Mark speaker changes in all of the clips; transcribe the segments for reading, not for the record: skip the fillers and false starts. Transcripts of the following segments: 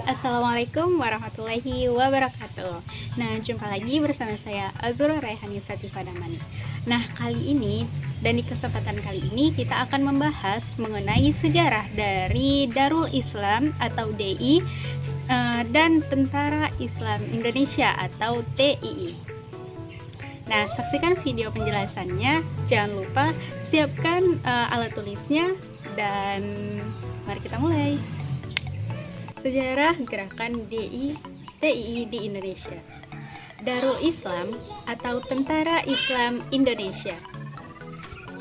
Speaker 1: Assalamualaikum warahmatullahi wabarakatuh. Nah, jumpa lagi bersama saya Azura Raihani Satifah Damani. Nah, kali ini dan di kesempatan kali ini kita akan membahas mengenai sejarah dari Darul Islam atau DI dan Tentara Islam Indonesia atau TII. Nah, saksikan video penjelasannya. Jangan lupa siapkan alat tulisnya dan mari kita mulai. Sejarah gerakan TII di Indonesia. Darul Islam atau Tentara Islam Indonesia.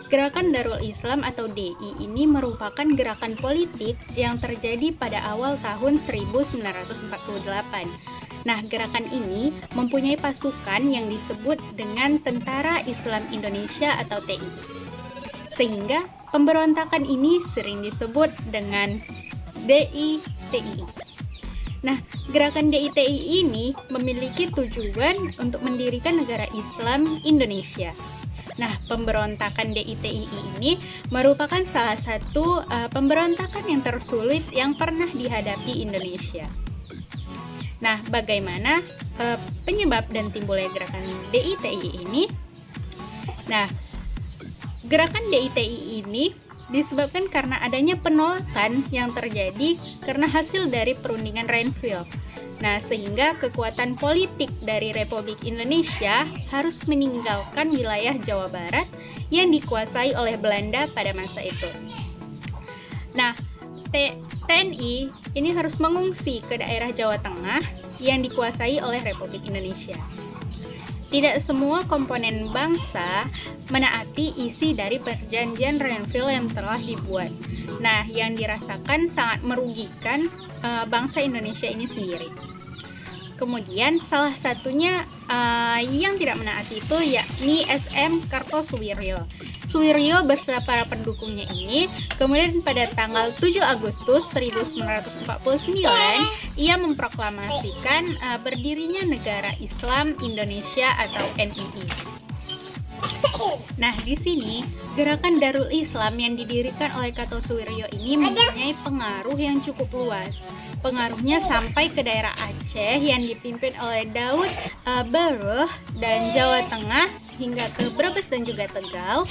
Speaker 1: Gerakan Darul Islam atau DI ini merupakan gerakan politik yang terjadi pada awal tahun 1948. Nah, gerakan ini mempunyai pasukan yang disebut dengan Tentara Islam Indonesia atau TII. Sehingga pemberontakan ini sering disebut dengan DI-TII. Nah, gerakan DI-TII ini memiliki tujuan untuk mendirikan negara Islam Indonesia. Nah, pemberontakan DI-TII ini merupakan salah satu pemberontakan yang tersulit yang pernah dihadapi Indonesia. Nah, bagaimana penyebab dan timbulnya gerakan DI-TII ini? Nah, gerakan DI-TII ini disebabkan karena adanya penolakan yang terjadi karena hasil dari perundingan Renville. Nah, sehingga kekuatan politik dari Republik Indonesia harus meninggalkan wilayah Jawa Barat yang dikuasai oleh Belanda pada masa itu. Nah, TNI ini harus mengungsi ke daerah Jawa Tengah yang dikuasai oleh Republik Indonesia. Tidak semua komponen bangsa menaati isi dari perjanjian Renville yang telah dibuat. Nah, yang dirasakan sangat merugikan bangsa Indonesia ini sendiri. Kemudian salah satunya yang tidak menaati itu yakni SM Kartosuwiryo. Suwiryo beserta para pendukungnya ini kemudian pada tanggal 7 Agustus 1949 ia memproklamasikan berdirinya negara Islam Indonesia atau NII. Nah, di sini gerakan Darul Islam yang didirikan oleh Kartosuwiryo ini mempunyai pengaruh yang cukup luas. Pengaruhnya sampai ke daerah Aceh yang dipimpin oleh Daud Baruh dan Jawa Tengah hingga ke Brebes dan juga Tegal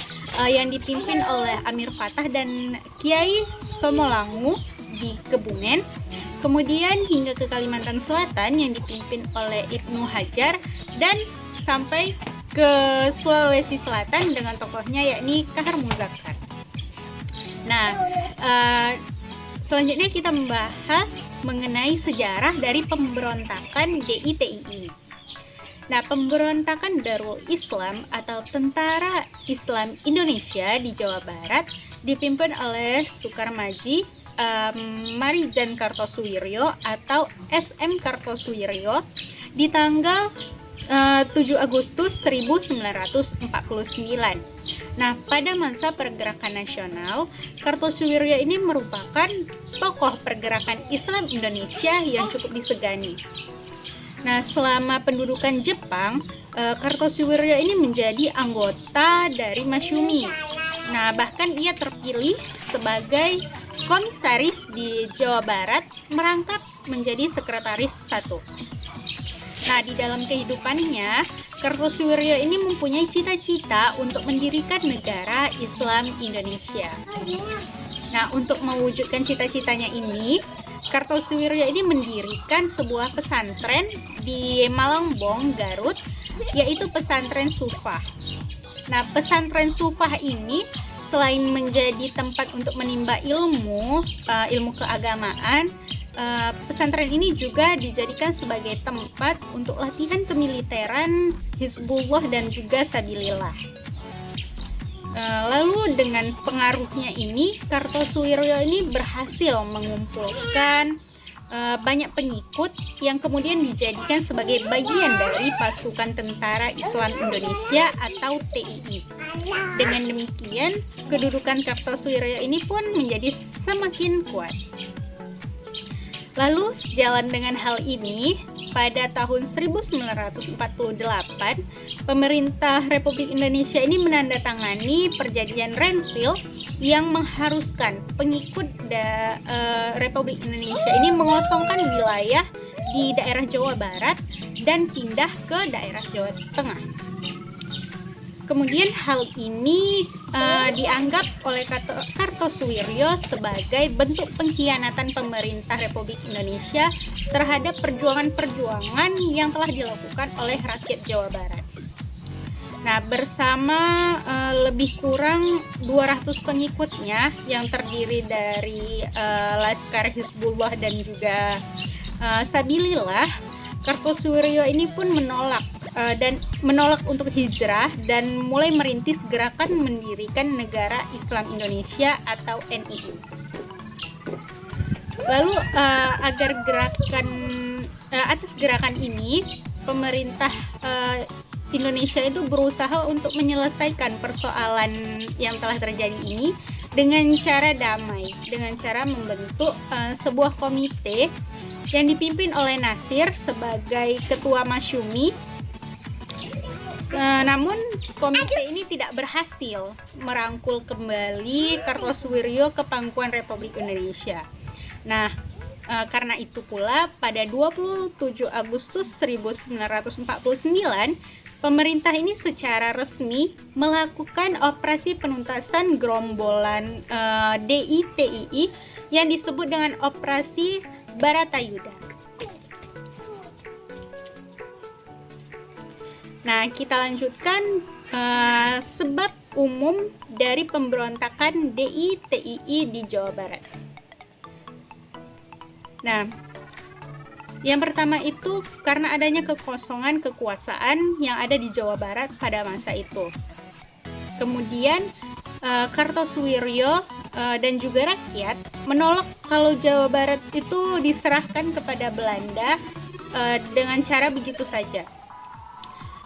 Speaker 1: yang dipimpin oleh Amir Fatah dan Kiai Somolangu di Kebumen. Kemudian hingga ke Kalimantan Selatan yang dipimpin oleh Ibnu Hajar dan sampai ke Sulawesi Selatan dengan tokohnya yakni Kahar Muzakkar. Nah, selanjutnya kita membahas mengenai sejarah dari pemberontakan DI-TII. Nah, pemberontakan Darul Islam atau Tentara Islam Indonesia di Jawa Barat dipimpin oleh Sukarmaji Marijan Kartosuwiryo atau SM Kartosuwiryo di tanggal 7 Agustus 1949. Nah, pada masa pergerakan nasional, Kartosuwiryo ini merupakan tokoh pergerakan Islam Indonesia yang cukup disegani. Nah, selama pendudukan Jepang, Kartosuwiryo ini menjadi anggota dari Masyumi. Nah, bahkan ia terpilih sebagai komisaris di Jawa Barat, merangkap menjadi sekretaris 1. Nah, di dalam kehidupannya, Kartosuwiryo ini mempunyai cita-cita untuk mendirikan negara Islam Indonesia. Nah, untuk mewujudkan cita-citanya ini, Kartosuwiryo ini mendirikan sebuah pesantren di Malangbong, Garut, yaitu pesantren Sufah. Nah, pesantren Sufah ini selain menjadi tempat untuk menimba ilmu keagamaan, pesantren ini juga dijadikan sebagai tempat untuk latihan kemiliteran Hizbullah dan juga Sabilillah. Lalu dengan pengaruhnya ini, Kartosuwiryo ini berhasil mengumpulkan banyak pengikut yang kemudian dijadikan sebagai bagian dari pasukan Tentara Islam Indonesia atau TII. Dengan demikian, kedudukan Kartosuwiryo ini pun menjadi semakin kuat. Lalu, sejalan dengan hal ini, pada tahun 1948, pemerintah Republik Indonesia ini menandatangani Perjanjian Renville yang mengharuskan pengikut Republik Indonesia ini mengosongkan wilayah di daerah Jawa Barat dan pindah ke daerah Jawa Tengah. Kemudian hal ini dianggap oleh Kartosuwiryo sebagai bentuk pengkhianatan pemerintah Republik Indonesia terhadap perjuangan-perjuangan yang telah dilakukan oleh rakyat Jawa Barat. Nah, bersama lebih kurang 200 pengikutnya yang terdiri dari Laskar Hizbullah dan juga Sabilillah, Kartosuwiryo ini pun menolak untuk hijrah dan mulai merintis gerakan mendirikan Negara Islam Indonesia atau NII. Lalu atas gerakan ini, pemerintah Indonesia itu berusaha untuk menyelesaikan persoalan yang telah terjadi ini dengan cara damai, dengan cara membentuk sebuah komite yang dipimpin oleh Nasir sebagai ketua masyumi. Namun komite ini tidak berhasil merangkul kembali Kartosuwiryo ke pangkuan Republik Indonesia. Nah, karena itu pula pada 27 Agustus 1949, pemerintah ini secara resmi melakukan operasi penuntasan gerombolan DITII yang disebut dengan Operasi Baratayuda. Nah, kita lanjutkan sebab umum dari pemberontakan DITII di Jawa Barat. Nah, yang pertama itu karena adanya kekosongan kekuasaan yang ada di Jawa Barat pada masa itu. Kemudian Kartosuwiryo dan juga rakyat menolak kalau Jawa Barat itu diserahkan kepada Belanda dengan cara begitu saja.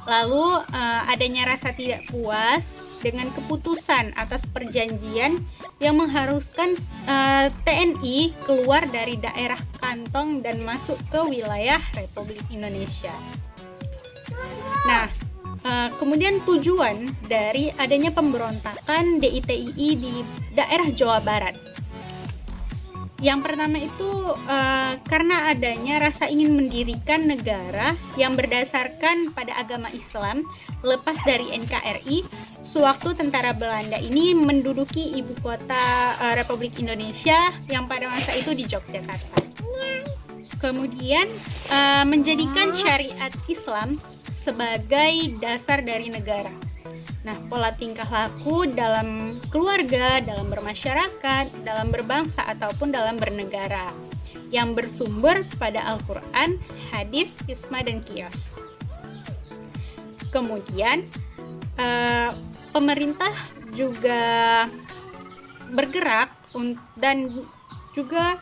Speaker 1: Lalu adanya rasa tidak puas dengan keputusan atas perjanjian yang mengharuskan TNI keluar dari daerah kantong dan masuk ke wilayah Republik Indonesia. Nah, kemudian tujuan dari adanya pemberontakan DITII di daerah Jawa Barat. Yang pertama itu karena adanya rasa ingin mendirikan negara yang berdasarkan pada agama Islam lepas dari NKRI sewaktu tentara Belanda ini menduduki ibu kota Republik Indonesia yang pada masa itu di Yogyakarta. Kemudian menjadikan syariat Islam sebagai dasar dari negara. Nah, pola tingkah laku dalam keluarga, dalam bermasyarakat, dalam berbangsa, ataupun dalam bernegara yang bersumber pada Al-Quran, hadis, ijma, dan qiyas. Kemudian, pemerintah juga bergerak dan juga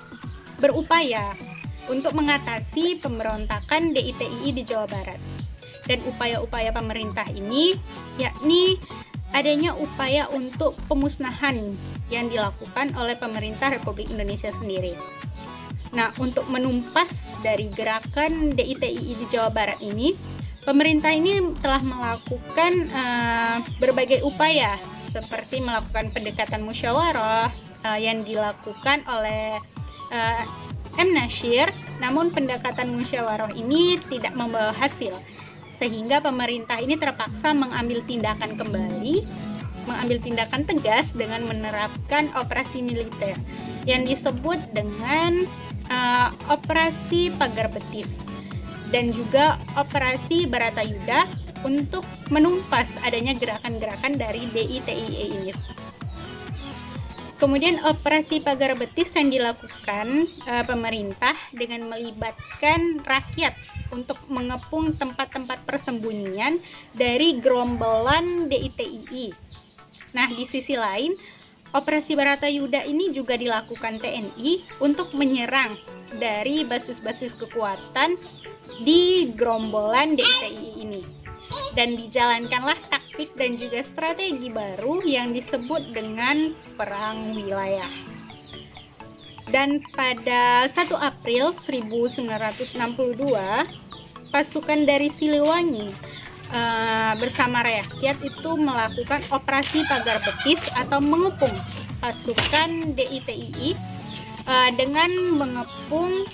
Speaker 1: berupaya untuk mengatasi pemberontakan DITII di Jawa Barat. Dan upaya-upaya pemerintah ini yakni adanya upaya untuk pemusnahan yang dilakukan oleh pemerintah Republik Indonesia sendiri. Nah, untuk menumpas dari gerakan DITII di Jawa Barat ini, pemerintah ini telah melakukan berbagai upaya seperti melakukan pendekatan musyawarah yang dilakukan oleh M. Nasir, namun pendekatan musyawarah ini tidak membawa hasil. Sehingga pemerintah ini terpaksa mengambil tindakan tegas dengan menerapkan operasi militer yang disebut dengan operasi Pagar Betis dan juga operasi Baratayuda untuk menumpas adanya gerakan-gerakan dari DITII ini. Kemudian operasi Pagar Betis yang dilakukan pemerintah dengan melibatkan rakyat untuk mengepung tempat-tempat persembunyian dari gerombolan DITII. Nah, di sisi lain, operasi Baratayuda ini juga dilakukan TNI untuk menyerang dari basis-basis kekuatan di gerombolan DITII ini. Dan dijalankanlah taktik dan juga strategi baru yang disebut dengan perang wilayah. Dan pada 1 April 1962, pasukan dari Siliwangi bersama rakyat itu melakukan operasi pagar betis atau mengepung pasukan DITII dengan mengepung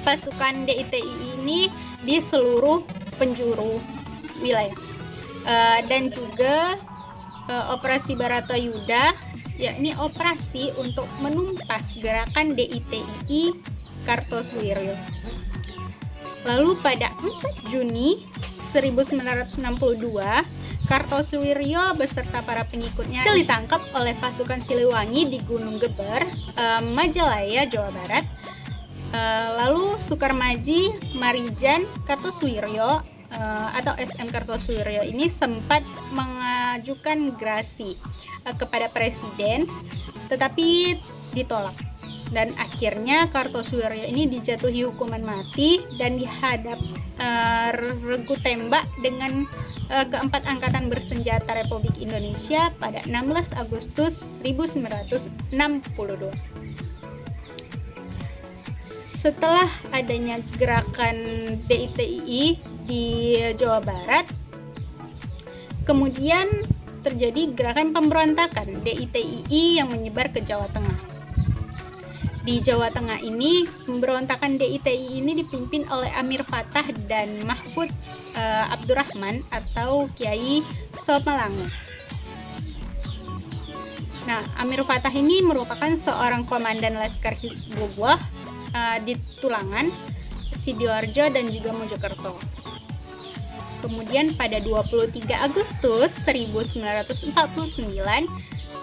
Speaker 1: pasukan DITII ini di seluruh penjuru wilayah. Dan juga operasi Baratayuda, yakni operasi untuk menumpas gerakan DITII Kartosuwiryo. Lalu pada 4 Juni 1962, Kartosuwiryo beserta para pengikutnya ditangkap oleh pasukan Siliwangi di Gunung Geber, Majalaya, Jawa Barat. Lalu Sukarmaji Marijan Kartosuwiryo atau SM Kartosuwiryo ini sempat mengajukan gerasi kepada presiden, tetapi ditolak. Dan akhirnya Kartosuwiryo ini dijatuhi hukuman mati dan dihadap regu tembak dengan keempat angkatan bersenjata Republik Indonesia pada 16 Agustus 1962. Setelah adanya gerakan DITII di Jawa Barat, kemudian terjadi gerakan pemberontakan DITII yang menyebar ke Jawa Tengah. Di Jawa Tengah ini, pemberontakan DITII ini dipimpin oleh Amir Fattah dan Mahfud Abdurrahman atau Kiai Somalangu. Nah, Amir Fattah ini merupakan seorang komandan Laskar Hizbullah di Tulangan, Sidoarjo, dan juga Mojokerto. Kemudian pada 23 Agustus 1949,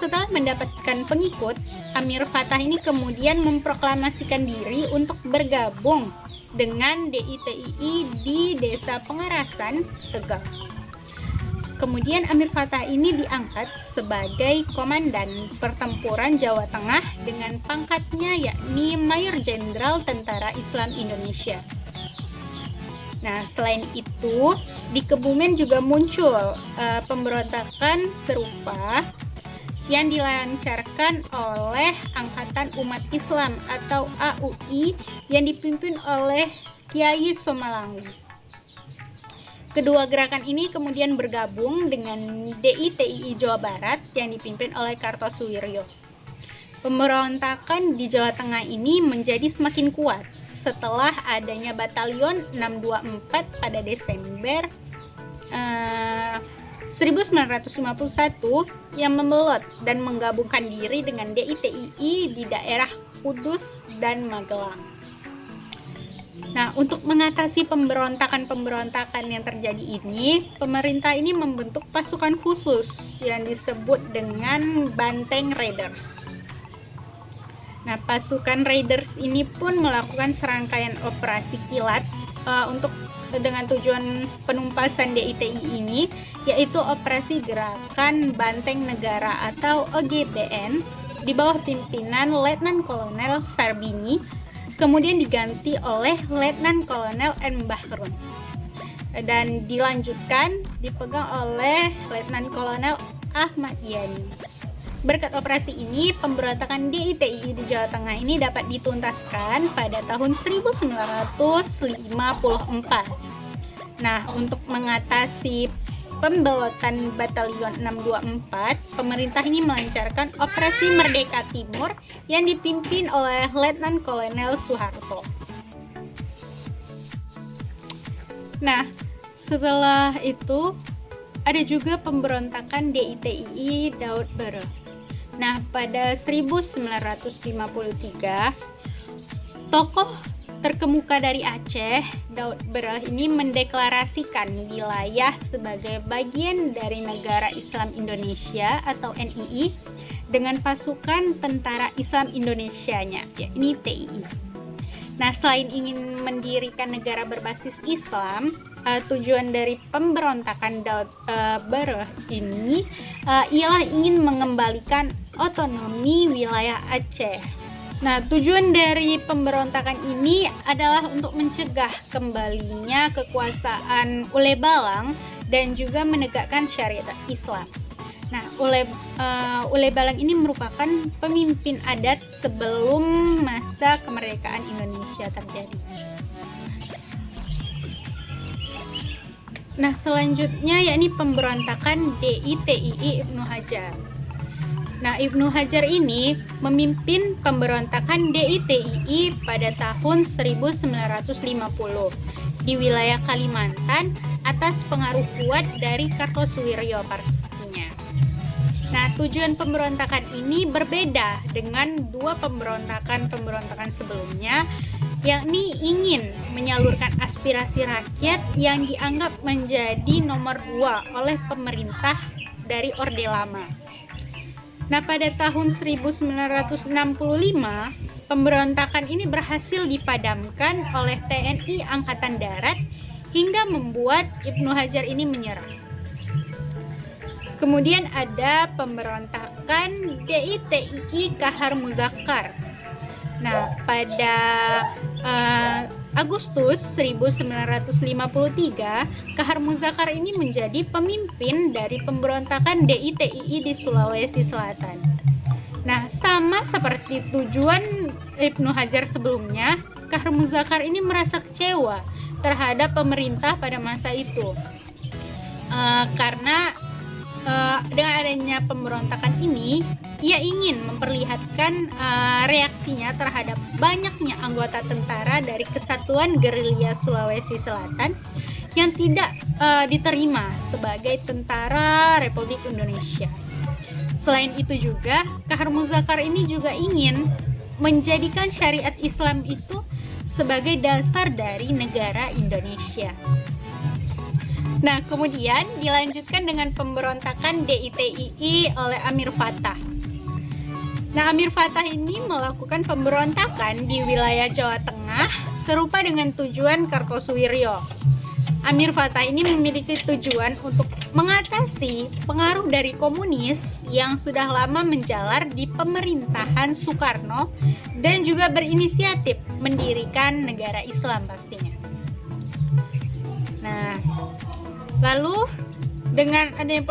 Speaker 1: setelah mendapatkan pengikut, Amir Fattah ini kemudian memproklamasikan diri untuk bergabung dengan DITII di Desa Pengarasan, Tegal. Kemudian Amir Fattah ini diangkat sebagai komandan pertempuran Jawa Tengah dengan pangkatnya yakni Mayor Jenderal Tentara Islam Indonesia. Nah, selain itu, di Kebumen juga muncul pemberontakan serupa yang dilancarkan oleh Angkatan Umat Islam atau AUI yang dipimpin oleh Kiai Somalangu. Kedua gerakan ini kemudian bergabung dengan DITII Jawa Barat yang dipimpin oleh Kartosuwiryo. Pemberontakan di Jawa Tengah ini menjadi semakin kuat setelah adanya Batalion 624 pada Desember 1951 yang membelot dan menggabungkan diri dengan DITII di daerah Kudus dan Magelang. Nah, untuk mengatasi pemberontakan yang terjadi ini, pemerintah ini membentuk pasukan khusus yang disebut dengan Banteng Raiders. Nah, pasukan Raiders ini pun melakukan serangkaian operasi kilat dengan tujuan penumpasan DITII ini, yaitu Operasi Gerakan Banteng Negara atau OGBN di bawah pimpinan Letnan Kolonel Sarbini, kemudian diganti oleh Letnan Kolonel M. Bahrun, dan dilanjutkan dipegang oleh Letnan Kolonel Ahmad Yani. Berkat operasi ini, pemberontakan DITII di Jawa Tengah ini dapat dituntaskan pada tahun 1954. Nah, untuk mengatasi pembelotan Batalion 624, pemerintah ini melancarkan Operasi Merdeka Timur yang dipimpin oleh Letnan Kolonel Soeharto. Nah, setelah itu ada juga pemberontakan DITII Daud Baro. Nah, pada 1953, tokoh terkemuka dari Aceh, Daud Baro ini mendeklarasikan wilayah sebagai bagian dari Negara Islam Indonesia atau NII dengan pasukan Tentara Islam Indonesianya, yakni TII. Nah, selain ingin mendirikan negara berbasis Islam, tujuan dari pemberontakan Daud Baro ini ialah ingin mengembalikan otonomi wilayah Aceh. Nah, tujuan dari pemberontakan ini adalah untuk mencegah kembalinya kekuasaan Ule Balang dan juga menegakkan syariat Islam. Nah, Ule Balang ini merupakan pemimpin adat sebelum masa kemerdekaan Indonesia terjadi. Nah, selanjutnya yakni pemberontakan DITII Ibnu Hajar. Nah, Ibnu Hajar ini memimpin pemberontakan DITII pada tahun 1950 di wilayah Kalimantan atas pengaruh kuat dari Kartosuwiryo pastinya. Nah, tujuan pemberontakan ini berbeda dengan dua pemberontakan sebelumnya, yakni ingin menyalurkan aspirasi rakyat yang dianggap menjadi nomor 2 oleh pemerintah dari Orde Lama. Nah, pada tahun 1965, pemberontakan ini berhasil dipadamkan oleh TNI Angkatan Darat hingga membuat Ibnu Hajar ini menyerah. Kemudian ada pemberontakan DITII Kahar Muzakkar. Nah, pada Agustus 1953, Kahar Muzakkar ini menjadi pemimpin dari pemberontakan DITII di Sulawesi Selatan. Nah, sama seperti tujuan Ibnu Hajar sebelumnya, Kahar Muzakkar ini merasa kecewa terhadap pemerintah pada masa itu. Karena dengan adanya pemberontakan ini, ia ingin memperlihatkan reaksinya terhadap banyaknya anggota tentara dari Kesatuan Gerilya Sulawesi Selatan yang tidak diterima sebagai tentara Republik Indonesia. Selain itu juga, Kahar Muzakkar ini juga ingin menjadikan syariat Islam itu sebagai dasar dari negara Indonesia. Nah, kemudian dilanjutkan dengan pemberontakan DITII oleh Amir Fattah. Nah, Amir Fattah ini melakukan pemberontakan di wilayah Jawa Tengah serupa dengan tujuan Kartosuwiryo. Amir Fattah ini memiliki tujuan untuk mengatasi pengaruh dari komunis yang sudah lama menjalar di pemerintahan Soekarno dan juga berinisiatif mendirikan negara Islam pastinya. Nah, lalu dengan adanya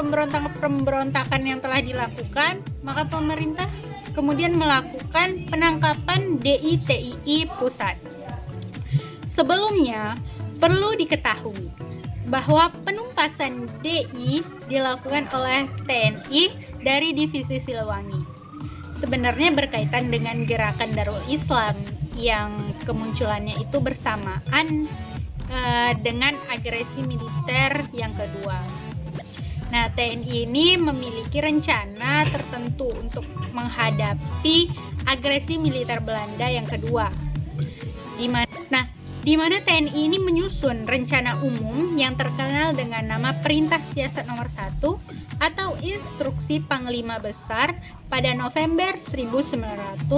Speaker 1: pemberontakan yang telah dilakukan, maka pemerintah kemudian melakukan penangkapan DITII pusat. Sebelumnya, perlu diketahui bahwa penumpasan DI dilakukan oleh TNI dari Divisi Siliwangi. Sebenarnya berkaitan dengan gerakan Darul Islam yang kemunculannya itu bersamaan dengan agresi militer yang kedua. Nah, TNI ini memiliki rencana tertentu untuk menghadapi agresi militer Belanda yang kedua. Di mana TNI ini menyusun rencana umum yang terkenal dengan nama Perintah Siasat Nomor 1 atau Instruksi Panglima Besar pada November 1948.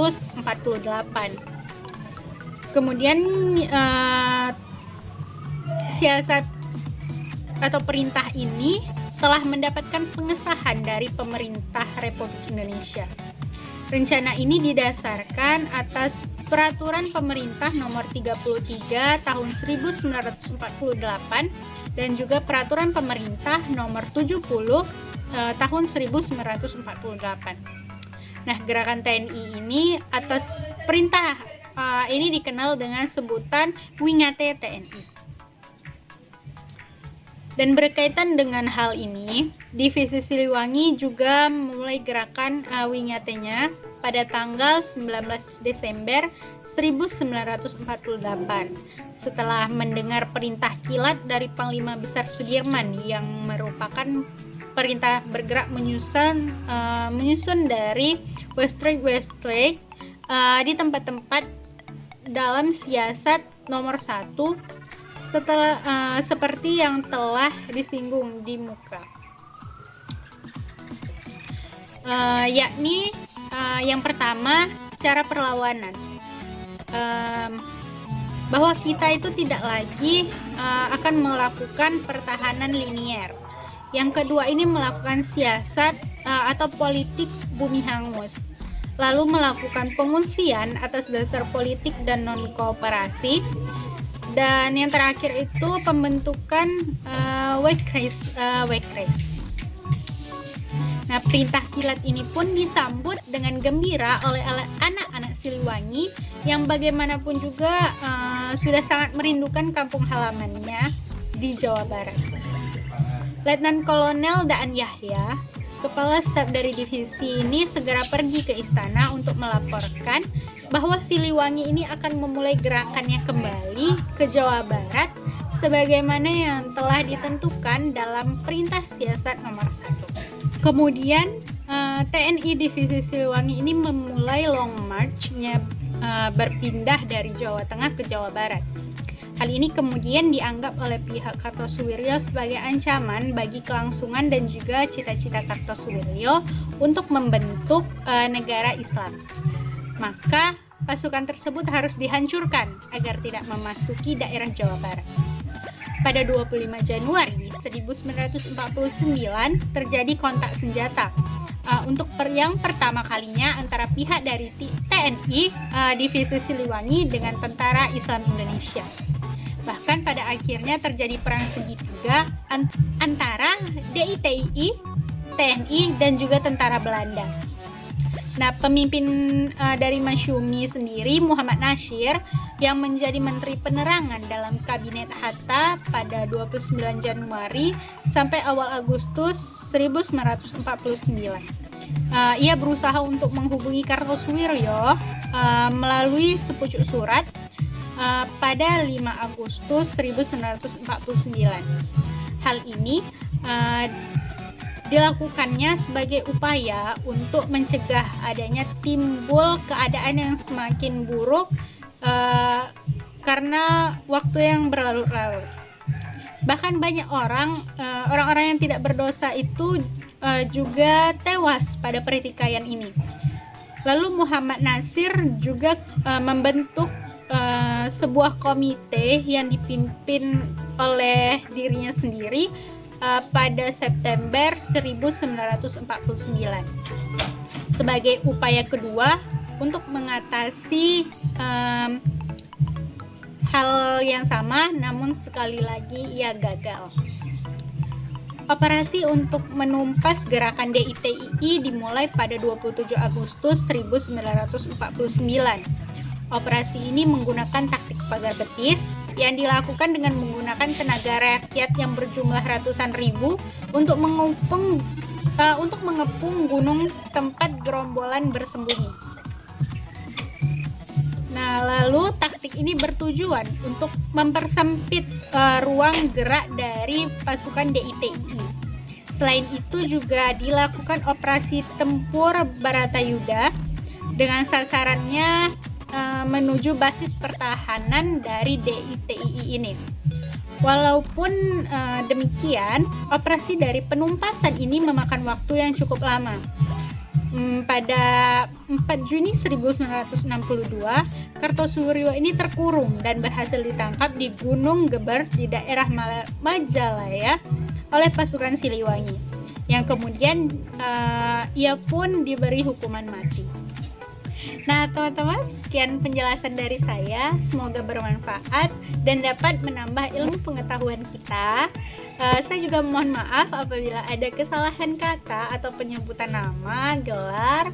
Speaker 1: Kemudian siasat atau perintah ini telah mendapatkan pengesahan dari pemerintah Republik Indonesia. Rencana ini didasarkan atas Peraturan Pemerintah Nomor 33 Tahun 1948 dan juga Peraturan Pemerintah Nomor 70 Tahun 1948. Nah, gerakan TNI ini atas perintah ini dikenal dengan sebutan Wingate TNI. Dan berkaitan dengan hal ini, Divisi Siliwangi juga memulai gerakan Wingate-nya pada tanggal 19 Desember 1948 setelah mendengar perintah kilat dari Panglima Besar Sudirman yang merupakan perintah bergerak menyusun dari Westlake di tempat-tempat dalam siasat nomor 1 setelah seperti yang telah disinggung di muka, yakni yang pertama, cara perlawanan, bahwa kita itu tidak lagi akan melakukan pertahanan linier. Yang kedua ini melakukan siasat atau politik bumi hangus, lalu melakukan pengungsian atas dasar politik dan non-kooperasi. Dan yang terakhir itu pembentukan Wegkreis. Nah, perintah kilat ini pun disambut dengan gembira oleh anak-anak Siliwangi yang bagaimanapun juga sudah sangat merindukan kampung halamannya di Jawa Barat. Letnan Kolonel Daan Yahya, kepala staf dari divisi ini, segera pergi ke istana untuk melaporkan bahwa Siliwangi ini akan memulai gerakannya kembali ke Jawa Barat sebagaimana yang telah ditentukan dalam Perintah Siasat Nomor 1. Kemudian TNI Divisi Siliwangi ini memulai long march-nya berpindah dari Jawa Tengah ke Jawa Barat. Hal ini kemudian dianggap oleh pihak Kartosuwiryo sebagai ancaman bagi kelangsungan dan juga cita-cita Kartosuwiryo untuk membentuk negara Islam. Maka pasukan tersebut harus dihancurkan agar tidak memasuki daerah Jawa Barat. Pada 25 Januari 1949 terjadi kontak senjata untuk yang pertama kalinya antara pihak dari TNI Divisi Siliwangi dengan Tentara Islam Indonesia. Bahkan pada akhirnya terjadi perang segitiga antara DITI, TNI, dan juga tentara Belanda. Nah, pemimpin dari Masyumi sendiri, Muhammad Nasyir, yang menjadi Menteri Penerangan dalam Kabinet Hatta pada 29 Januari sampai awal Agustus 1949. Ia berusaha untuk menghubungi Kartosuwiryo melalui sepucuk surat pada 5 Agustus 1949. Hal ini dilakukannya sebagai upaya untuk mencegah adanya timbul keadaan yang semakin buruk karena waktu yang berlarut-larut. Bahkan banyak orang-orang yang tidak berdosa itu juga tewas pada pertikaian ini. Lalu Muhammad Nasyir juga membentuk sebuah komite yang dipimpin oleh dirinya sendiri pada September 1949 sebagai upaya kedua untuk mengatasi hal yang sama, namun sekali lagi ia gagal. Operasi untuk menumpas gerakan DITI dimulai pada 27 Agustus 1949. Operasi ini menggunakan taktik pagar betis yang dilakukan dengan menggunakan tenaga rakyat yang berjumlah ratusan ribu untuk mengepung gunung tempat gerombolan bersembunyi. Nah, lalu taktik ini bertujuan untuk mempersempit ruang gerak dari pasukan DITI. Selain itu juga dilakukan operasi tempur Baratayuda dengan sasarannya menuju basis pertahanan dari DITI ini. Walaupun demikian, operasi dari penumpasan ini memakan waktu yang cukup lama. Pada 4 Juni 1962, Kartosuwiryo ini terkurung dan berhasil ditangkap di Gunung Geber di daerah Majalaya oleh pasukan Siliwangi, yang kemudian ia pun diberi hukuman mati. Nah, teman-teman, sekian penjelasan dari saya. Semoga bermanfaat dan dapat menambah ilmu pengetahuan kita. Saya juga mohon maaf apabila ada kesalahan kata atau penyebutan nama, gelar,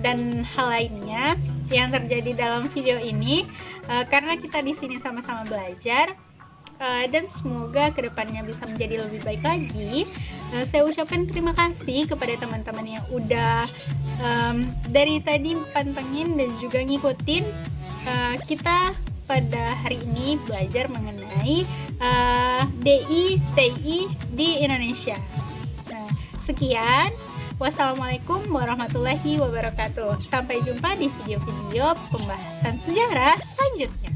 Speaker 1: dan hal lainnya yang terjadi dalam video ini, karena kita di sini sama-sama belajar. Dan semoga kedepannya bisa menjadi lebih baik lagi. Saya ucapkan terima kasih kepada teman-teman yang udah dari tadi pantengin dan juga ngikutin kita pada hari ini belajar mengenai DITI di Indonesia. Nah, sekian. Wassalamualaikum warahmatullahi wabarakatuh. Sampai jumpa di video-video pembahasan sejarah selanjutnya.